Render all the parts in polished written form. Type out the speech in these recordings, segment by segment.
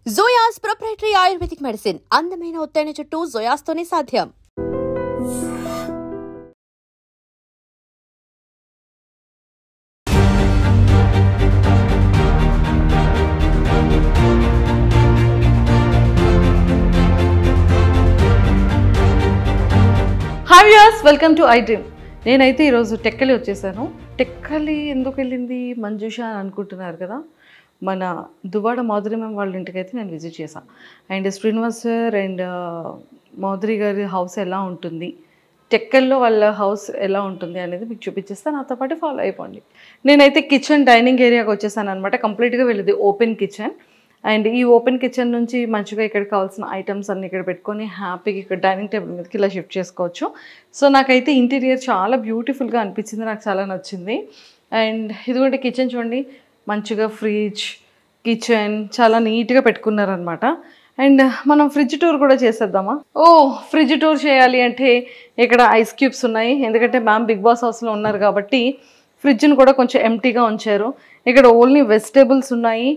జోయాస్ proprietary ayurvedic medicine అందమైన ఒత్తైన చుట్టూ జోయాస్ తోనే సాధ్యం. Hi viewers, welcome to I dream. నేనైతే ఈరోజు టెక్కలి వచ్చేసాను. టెక్కలి ఎందుకు వెళ్ళింది మంజుష అని అనుకుంటున్నారు కదా. మన దువ్వాడ మాధురి మ్యామ్ వాళ్ళ ఇంటికి అయితే నేను విజిట్ చేశాను. And Srinivas sir and Madhuri గారి హౌస్ ఎలా ఉంటుంది, టెక్కల్లో వాళ్ళ హౌస్ ఎలా ఉంటుంది అనేది మీకు చూపించేస్తాను. నాతో పాటు ఫాలో అయిపోండి. నేనైతే కిచెన్ డైనింగ్ ఏరియాకి వచ్చేసాను అనమాట. కంప్లీట్గా వెళ్ళేది ఓపెన్ కిచెన్. అండ్ ఈ ఓపెన్ కిచెన్ నుంచి మంచిగా ఇక్కడ కావాల్సిన ఐటమ్స్ అన్నీ ఇక్కడ పెట్టుకొని హ్యాపీగా ఇక్కడ డైనింగ్ టేబుల్ మీదకి ఇలా షిఫ్ట్ చేసుకోవచ్చు. సో నాకైతే ఇంటీరియర్ చాలా బ్యూటిఫుల్గా అనిపించింది, నాకు చాలా నచ్చింది. అండ్ ఇదిగోండి కిచెన్ చూడండి, మంచిగా ఫ్రిడ్జ్, కిచెన్ చాలా నీట్గా పెట్టుకున్నారనమాట. అండ్ మనం ఫ్రిడ్జ్ టూర్ కూడా చేసేద్దామా? ఫ్రిడ్జ్ టూర్ చేయాలి అంటే ఇక్కడ ఐస్ క్యూబ్స్ ఉన్నాయి. ఎందుకంటే మ్యామ్ బిగ్ బాస్ హౌస్లో ఉన్నారు కాబట్టి ఫ్రిడ్జ్ని కూడా కొంచెం ఎంటీగా ఉంచారు. ఇక్కడ ఓన్లీ వెజిటేబుల్స్ ఉన్నాయి,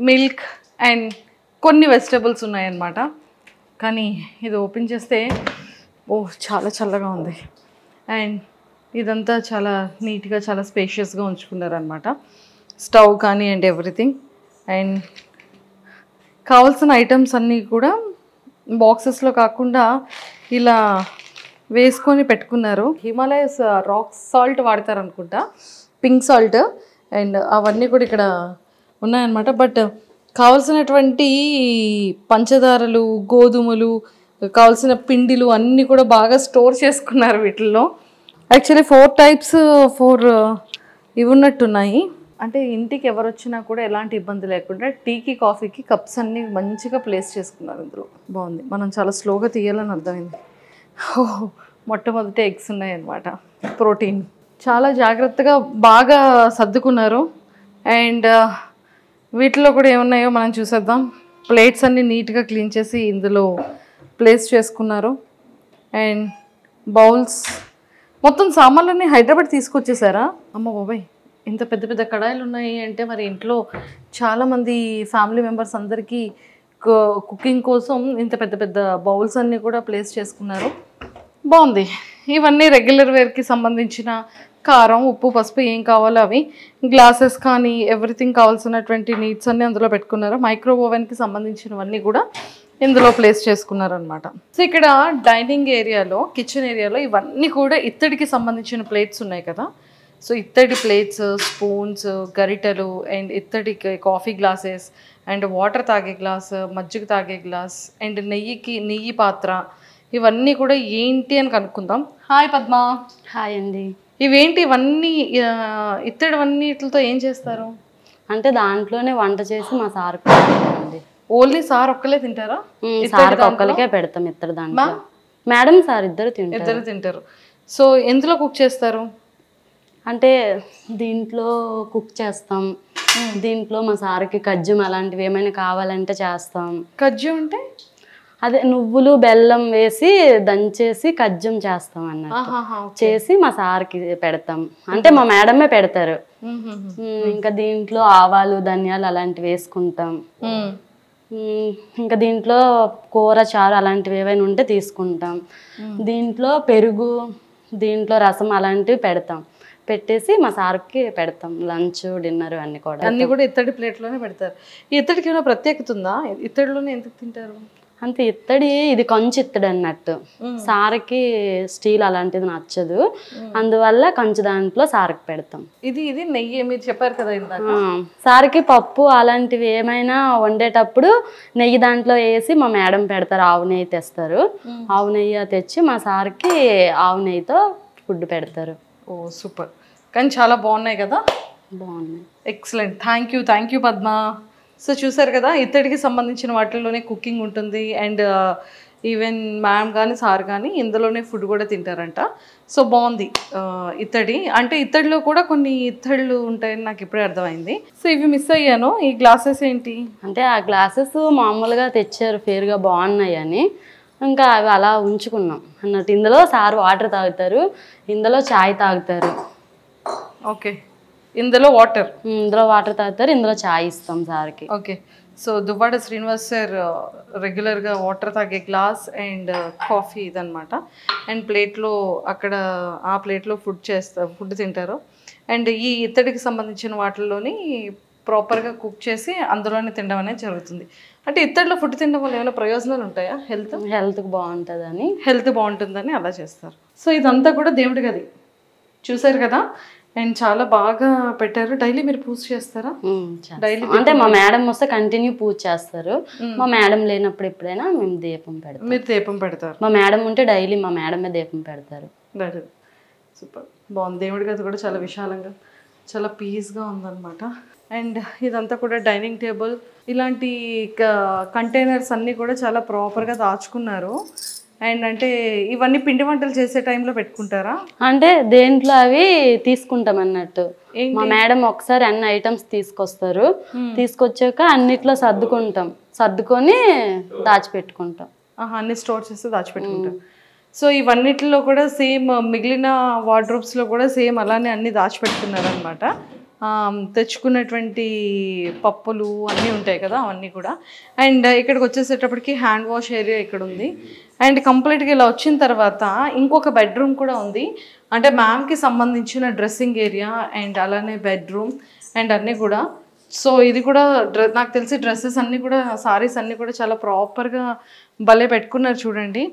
మిల్క్ అండ్ కొన్ని వెజిటేబుల్స్ ఉన్నాయన్నమాట. కానీ ఇది ఓపెన్ చేస్తే చాలా చల్లగా ఉంది. అండ్ ఇదంతా చాలా నీట్గా చాలా స్పేషియస్గా ఉంచుకున్నారనమాట. స్టవ్ కానీ అండ్ ఎవ్రీథింగ్. అండ్ కావాల్సిన ఐటమ్స్ అన్నీ కూడా బాక్సెస్లో కాకుండా ఇలా వేసుకొని పెట్టుకున్నారు. హిమాలయస్ రాక్ సాల్ట్ వాడతారనుకుంటా, పింక్ సాల్ట్. అండ్ అవన్నీ కూడా ఇక్కడ ఉన్నాయన్నమాట. బట్ కావలసినటువంటి పంచదారలు, గోధుమలు, కావాల్సిన పిండిలు అన్నీ కూడా బాగా స్టోర్ చేసుకున్నారు వీటిల్లో. యాక్చువల్లీ 4 టైప్స్ ఇవి ఉన్నట్టున్నాయి. అంటే ఇంటికి ఎవరు వచ్చినా కూడా ఎలాంటి ఇబ్బంది లేకుండా టీకి కాఫీకి కప్స్ అన్నీ మంచిగా ప్లేస్ చేసుకున్నారు ఇందులో. బాగుంది. మనం చాలా స్లోగా తీయాలని అర్థమైంది. మొట్టమొదటి ఎగ్స్ ఉన్నాయన్నమాట, ప్రోటీన్. చాలా జాగ్రత్తగా బాగా సర్దుకున్నారు. అండ్ వీటిలో కూడా ఏమున్నాయో మనం చూసేద్దాం. ప్లేట్స్ అన్నీ నీట్గా క్లీన్ చేసి ఇందులో ప్లేస్ చేసుకున్నారు. అండ్ బౌల్స్, మొత్తం సామాన్లన్నీ హైదరాబాద్ తీసుకొచ్చేసారా? అమ్మ బాబాయ్, ఇంత పెద్ద పెద్ద కడాయిలు ఉన్నాయి అంటే మరి ఇంట్లో చాలామంది ఫ్యామిలీ మెంబర్స్ అందరికీ కుకింగ్ కోసం ఇంత పెద్ద పెద్ద బౌల్స్ అన్నీ కూడా ప్లేస్ చేసుకున్నారు. బాగుంది. ఇవన్నీ రెగ్యులర్ వేర్కి సంబంధించిన కారం, ఉప్పు, పసుపు ఏం కావాలో అవి, గ్లాసెస్ కానీ ఎవ్రీథింగ్ కావాల్సినటువంటి నీడ్స్ అన్నీ అందులో పెట్టుకున్నారు. మైక్రో ఓవెన్కి సంబంధించినవన్నీ కూడా ఇందులో ప్లేస్ చేసుకున్నారనమాట. సో ఇక్కడ డైనింగ్ ఏరియాలో, కిచెన్ ఏరియాలో ఇవన్నీ కూడా ఇత్తడికి సంబంధించిన ప్లేట్స్ ఉన్నాయి కదా. సో ఇత్తడి ప్లేట్స్, స్పూన్స్, గరిటెలు అండ్ ఇత్తడి కాఫీ గ్లాసెస్ అండ్ వాటర్ తాగే గ్లాస్, మజ్జిగ తాగే గ్లాస్ అండ్ నెయ్యి పాత్ర, ఇవన్నీ కూడా ఏంటి అని కనుక్కుందాం. హాయ్ పద్మ. హాయ్ అండి. ఇవేంటి ఇవన్నీ? ఇత్తడివన్నిటితో ఏం చేస్తారు? అంటే దాంట్లోనే వంట చేసి మా సార్ అండి. ఓన్లీ సార్ ఒక్కలే తింటారా? సార్ ఒక్కరికే పెడతాం ఇత్తడి దాంట్లో. మేడం సార్ ఇద్దరు తింటారు. సో ఎందులో కుక్ చేస్తారు? అంటే దీంట్లో కుక్ చేస్తాం. దీంట్లో మా సార్కి కజ్జం అలాంటివి ఏమైనా కావాలంటే చేస్తాం. కజ్జం అంటే అదే నువ్వులు బెల్లం వేసి దంచేసి కజ్జం చేస్తాం అన్నట్టు. చేసి మా సార్కి పెడతాం. అంటే మా మేడమే పెడతారు. ఇంకా దీంట్లో ఆవాలు, ధనియాలు అలాంటివి వేసుకుంటాం. ఇంకా దీంట్లో కూర, చారు అలాంటివి ఏవైనా ఉంటే తీసుకుంటాం. దీంట్లో పెరుగు, దీంట్లో రసం అలాంటివి పెడతాం. పెట్టేసి మా సార్కి పెడతాం. లంచ్, డిన్నర్ అన్నీ కూడా ఇత్తడి ప్లేట్లోనే పెడతారు. ఈ ఇత్తడికి ఏమైనా ప్రత్యేకత ఉందా? ఇత్తడిలోనే ఎందుకు తింటారు? అంతే, ఇత్తడి ఇది కంచు ఇత్తడి అన్నట్టు. సార్కి స్టీల్ అలాంటిది నచ్చదు, అందువల్ల కంచు దాంట్లో సార్కి పెడతాం. ఇది నెయ్యి మీరు చెప్పారు కదా ఇందాక. సార్కి పప్పు అలాంటివి ఏమైనా వండేటప్పుడు నెయ్యి దాంట్లో వేసి మా మేడం పెడతారు. ఆవు నెయ్యి తెస్తారు. ఆవు నెయ్యి తెచ్చి మా సార్కి ఆవు నెయ్యితో ఫుడ్ పెడతారు. సూపర్. కానీ చాలా బాగున్నాయి కదా. బాగున్నాయి. Excellent. Thank you Padma. So చూసారు కదా, ఇత్తడికి సంబంధించిన వాటిల్లోనే కుకింగ్ ఉంటుంది. అండ్ ఈవెన్ మ్యామ్ కానీ సార్ కానీ ఇందులోనే ఫుడ్ కూడా తింటారంట. సో బాగుంది. ఇత్తడి అంటే ఇత్తడిలో కూడా కొన్ని ఇత్తళ్ళు ఉంటాయని నాకు ఇప్పుడే అర్థమైంది. సో ఇవి మిస్ అయ్యాను. ఈ గ్లాసెస్ ఏంటి అంటే ఆ గ్లాసెస్ మామూలుగా తెచ్చారు, ఫేర్గా బాగున్నాయి అని. ఇంకా అవి అలా ఉంచుకున్నాం అన్నట్టు. ఇందులో సార్ వాటర్ తాగుతారు, ఇందులో చాయ్ తాగుతారు. ఓకే. ఇందులో వాటర్ తాగుతారు, ఇందులో చాయ్ ఇస్తాం సార్కి. Okay. So Duvvada Srinivas sir రెగ్యులర్గా వాటర్ తాగే గ్లాస్ అండ్ కాఫీ ఇదనమాట. అండ్ ప్లేట్లో అక్కడ ఆ ప్లేట్లో ఫుడ్ తింటారు. అండ్ ఈ ఇత్తడికి సంబంధించిన వాటిల్లోని ప్రాపర్గా కుక్ చేసి అందులోనే తినడం అనేది జరుగుతుంది. అంటే ఇత్తడిలో ఫుడ్ తినడం వల్ల ఏమైనా ప్రయోజనాలు ఉంటాయా? హెల్త్కి బాగుంటుందని, హెల్త్ బాగుంటుందని అలా చేస్తారు. సో ఇదంతా కూడా దేవుడి గది చూసారు కదా. అండ్ చాలా బాగా పెట్టారు. డైలీ మీరు పూజ చేస్తారా? డైలీ అంటే మా మేడం వస్తే కంటిన్యూ పూజ చేస్తారు. మా మేడం లేనప్పుడు ఎప్పుడైనా మేము దీపం పెడతాం. మీరు దీపం పెడతారు? మా మేడం ఉంటే డైలీ మా మేడమే దీపం పెడతారు. సూపర్ బాగుంది. దేవుడి గది కూడా చాలా విశాలంగా చాలా పీస్గా ఉందన్నమాట. అండ్ ఇదంతా కూడా డైనింగ్ టేబుల్, ఇలాంటి కంటైనర్స్ అన్నీ కూడా చాలా ప్రాపర్గా దాచుకున్నారు. అండ్ అంటే ఇవన్నీ పిండి వంటలు చేసే టైంలో పెట్టుకుంటారా? అంటే దేంట్లో అవి తీసుకుంటాం అన్నట్టు. మా మేడం ఒకసారి అన్ని ఐటమ్స్ తీసుకొస్తారు. తీసుకొచ్చాక అన్నిట్లో సర్దుకొని దాచిపెట్టుకుంటాం. అన్ని స్టోర్ చేస్తే దాచిపెట్టుకుంటాం. సో ఇవన్నిటిలో కూడా సేమ్ మిగిలిన వార్డ్రోబ్స్లో కూడా సేమ్ అలానే అన్ని దాచిపెట్టుకున్నారు అనమాట. తెచ్చుకున్నటువంటి పప్పులు అన్నీ ఉంటాయి కదా, అవన్నీ కూడా. అండ్ ఇక్కడికి వచ్చేసేటప్పటికి హ్యాండ్ వాష్ ఏరియా ఇక్కడ ఉంది. అండ్ కంప్లీట్గా ఇలా వచ్చిన తర్వాత ఇంకొక బెడ్రూమ్ కూడా ఉంది. అంటే మ్యామ్కి సంబంధించిన డ్రెస్సింగ్ ఏరియా అండ్ అలానే బెడ్రూమ్ అండ్ అన్నీ కూడా. సో ఇది కూడా నాకు తెలిసి డ్రెస్సెస్ అన్నీ కూడా, సారీస్ అన్నీ కూడా చాలా ప్రాపర్గా భలే పెట్టుకున్నారు చూడండి.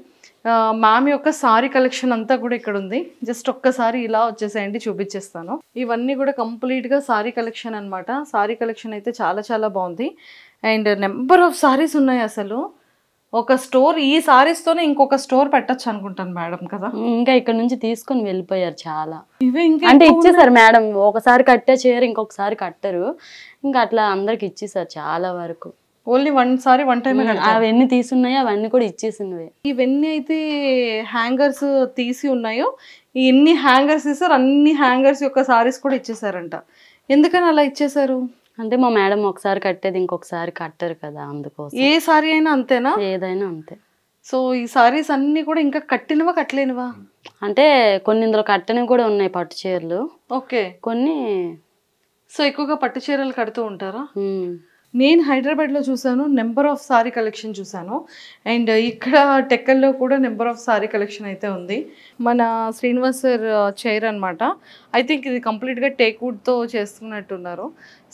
మ్యామ్ యొక్క సారీ కలెక్షన్ అంతా కూడా ఇక్కడ ఉంది. జస్ట్ ఒక్కసారి ఇలా వచ్చేసేయండి, చూపించేస్తాను. ఇవన్నీ కూడా కంప్లీట్గా సారీ కలెక్షన్ అనమాట. సారీ కలెక్షన్ అయితే చాలా చాలా బాగుంది. అండ్ నెంబర్ ఆఫ్ సారీస్ ఉన్నాయి. అసలు ఒక స్టోర్, ఈ సారీస్తోనే ఇంకొక స్టోర్ పెట్టచ్చు అనుకుంటాను మేడం కదా. ఇంకా ఇక్కడ నుంచి తీసుకొని వెళ్ళిపోయారు చాలా. ఇవే ఇంకా అంటే ఇచ్చేసారు మేడం. ఒకసారి కట్టే చీర ఇంకొకసారి కట్టరు. ఇంకా అట్లా అందరికి ఇచ్చేసారు చాలా వరకు. ఓన్లీ వన్ టైం అవన్నీ తీసున్నాయో అవన్నీ కూడా ఇచ్చేసినవి. ఇవన్నీ అయితే హ్యాంగర్స్ తీసి ఉన్నాయో, ఎన్ని హ్యాంగర్స్ ఇస్తారు అన్ని హ్యాంగర్స్ యొక్క సారీస్ కూడా ఇచ్చేసారంట. ఎందుకని అలా ఇచ్చేసారు? అంటే మా మేడం ఒకసారి కట్టేది ఇంకొకసారి కట్టరు కదా, అందుకోసం. ఏ సారీ అయినా అంతేనా? ఏదైనా అంతే. సో ఈ సారీస్ అన్ని కూడా ఇంకా కట్టినవా కట్టలేనివా? అంటే కొన్ని ఇందులో కట్టనివి కూడా ఉన్నాయి, పట్టు చీరలు. ఓకే. కొన్ని. సో ఎక్కువగా పట్టు చీరలు కడుతూ ఉంటారా? నేను హైదరాబాద్లో చూసాను, నెంబర్ ఆఫ్ సారీ కలెక్షన్ చూసాను. అండ్ ఇక్కడ టెక్కల్లో కూడా నెంబర్ ఆఫ్ సారీ కలెక్షన్ అయితే ఉంది. మన శ్రీనివాస్ సార్ చైర్ అనమాట. ఐ థింక్ ఇది కంప్లీట్గా టేక్ వుడ్తో చేస్తున్నట్టున్నారు.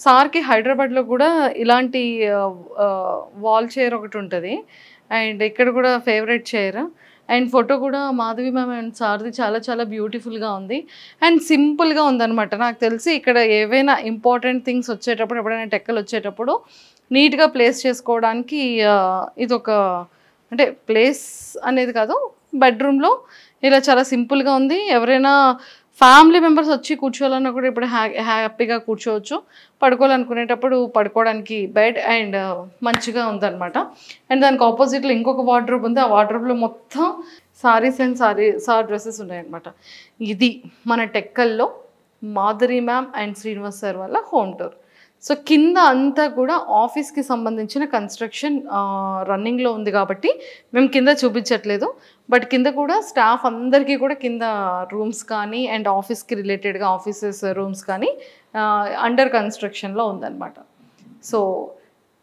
సార్కి హైదరాబాద్లో కూడా ఇలాంటి వాల్ చైర్ ఒకటి ఉంటుంది. అండ్ ఇక్కడ కూడా ఫేవరెట్ చైర్. అండ్ ఫోటో కూడా మాధవి మ్యామ్ అండ్ సార్ది చాలా చాలా బ్యూటిఫుల్గా ఉంది. అండ్ సింపుల్గా ఉందన్నమాట. నాకు తెలిసి ఇక్కడ ఏవైనా ఇంపార్టెంట్ థింగ్స్ వచ్చేటప్పుడు, ఎప్పుడైనా టెక్కలు వచ్చేటప్పుడు నీట్గా ప్లేస్ చేసుకోవడానికి ఇదొక, అంటే ప్లేస్ అనేది కాదు, బెడ్రూమ్లో ఇలా చాలా సింపుల్గా ఉంది. ఎవరైనా ఫ్యామిలీ మెంబర్స్ వచ్చి కూర్చోవాలన్నా కూడా ఇప్పుడు హ్యాపీగా కూర్చోవచ్చు. పడుకోవాలనుకునేటప్పుడు పడుకోవడానికి బెడ్ అండ్ మంచిగా ఉందన్నమాట. అండ్ దానికి ఆపోజిట్లో ఇంకొక వార్డ్రోబ్ ఉంది. ఆ వార్డ్రోబ్లో మొత్తం సారీస్ అండ్ సార్ డ్రెస్సెస్ ఉన్నాయన్నమాట. ఇది మన టెక్కల్లో Madhuri ma'am and Srinivas sir వాళ్ళ హోమ్ టూర్. సో కింద అంతా కూడా ఆఫీస్కి సంబంధించిన కన్స్ట్రక్షన్ రన్నింగ్లో ఉంది కాబట్టి మేము కింద చూపించట్లేదు. బట్ కింద కూడా స్టాఫ్ అందరికీ కూడా కింద రూమ్స్ కానీ అండ్ ఆఫీస్కి రిలేటెడ్గా ఆఫీసెస్ రూమ్స్ కానీ అండర్ కన్స్ట్రక్షన్లో ఉందన్నమాట. సో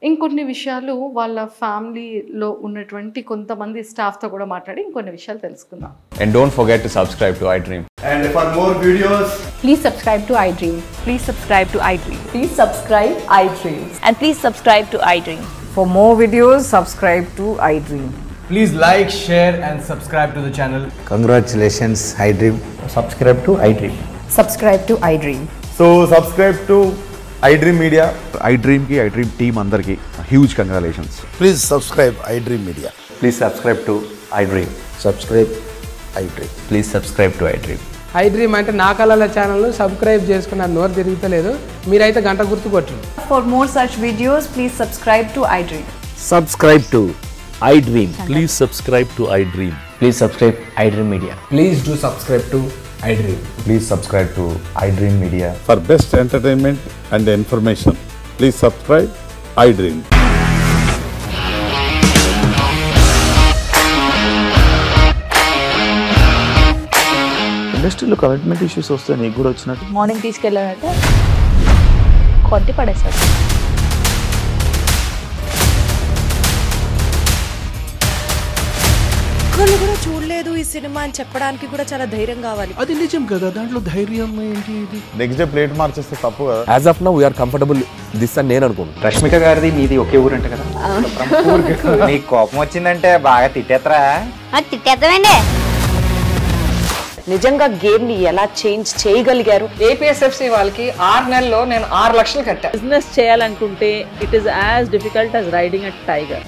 ఇంకొన్ని విషయాలు వాళ్ళ ఫ్యామిలీలో ఉన్నటువంటి కొంతమంది స్టాఫ్తో కూడా మాట్లాడి ఇంకొన్ని విషయాలు తెలుసుకుందాం. And don't forget to subscribe to iDream. And for more videos, please subscribe to iDream. Please subscribe to iDream. Please subscribe iDream. And please subscribe to iDream. For more videos, subscribe to iDream. please like, share and subscribe to the channel. Congratulations, iDream. Subscribe to iDream. Subscribe to iDream. So subscribe to iDream Media. iDream team andarki huge congratulations. Please subscribe iDream Media. Please subscribe to iDream. Subscribe iDream. Please subscribe to iDream. iDream అంటే నా కళల ఛానల్ను subscribe చేసుకున్న నోరు తిరుగుతలేదు, మీరైతే గంట గుర్తు కొట్టండి. For more such videos, please subscribe to iDream. Subscribe to iDream. Please subscribe to iDream. Please subscribe iDream Media. Please do subscribe to iDream. Please subscribe to iDream Media. For best entertainment and information, please subscribe iDream. ఇండస్ట్రీలో commitment issues వస్తే నీకు కూడా వచ్చినట్టు morning తీసుకెళ్ళాలంటే కొట్టి పడేస్తాడు. ఒక్కరు కూడా చూడలేదు ఈ సినిమా అని చెప్పడానికి కూడా చాలా ధైర్యం కావాలి. అది నిజం కదా, దాంట్లో ధైర్యం ఏంటి? ఇది నెక్స్ట్ డే ప్లేట్ మార్చేస్తే తప్పు కదా. As of now we are comfortable this అని నేను అనుకుంటున్నాను. రష్మిక గారిది మీది ఒకే ఊరు అంట కదా? నీకు కోపం వచ్చిందంటే బాగా తిట్టేత్తరా? తిట్టేద్దామండి. నిజంగా గేమ్ ని ఎలా చేంజ్ చేయగలిగారు? ఏపీఎస్ఎఫ్సి వాళ్ళకి 6 నెలల్లో నేను 6 లక్షలు కట్టా. బిజినెస్ చేయాలనుకుంటే it is as difficult as riding a tiger.